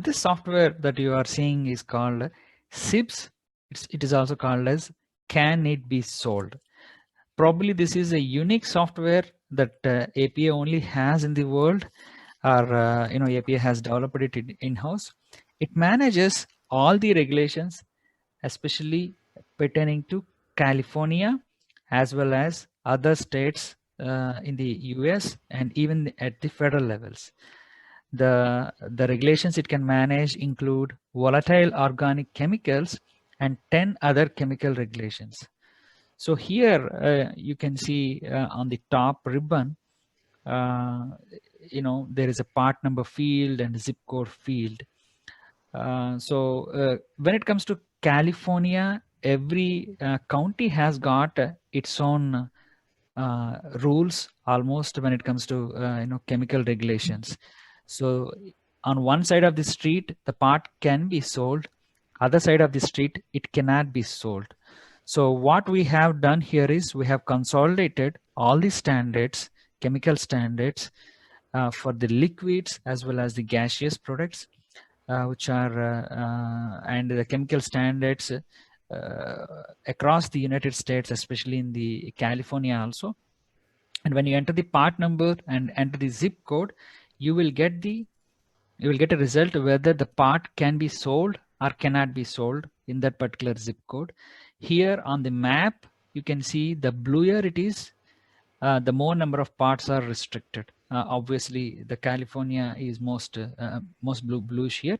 this software that you are seeing is called SIBS. It is also called as Can It Be Sold? Probably this is a unique software that APA only has in the world, or APA has developed it in-house. It manages all the regulations, especially pertaining to California as well as other states in the US and even at the federal levels. The regulations it can manage include volatile organic chemicals and 10 other chemical regulations. So here you can see on the top ribbon, uh, there is a part number field and zip code field. So when it comes to California, every county has got its own rules almost when it comes to chemical regulations. So on one side of the street, the part can be sold. Other side of the street, it cannot be sold. So what we have done here is we have consolidated all the standards, chemical standards for the liquids as well as the gaseous products, which are and the chemical standards across the United States, especially in the California also. And when you enter the part number and enter the zip code, you will get a result whether the part can be sold or cannot be sold in that particular zip code. Here on the map, you can see the bluer it is, the more number of parts are restricted. Obviously, the California is most bluish here.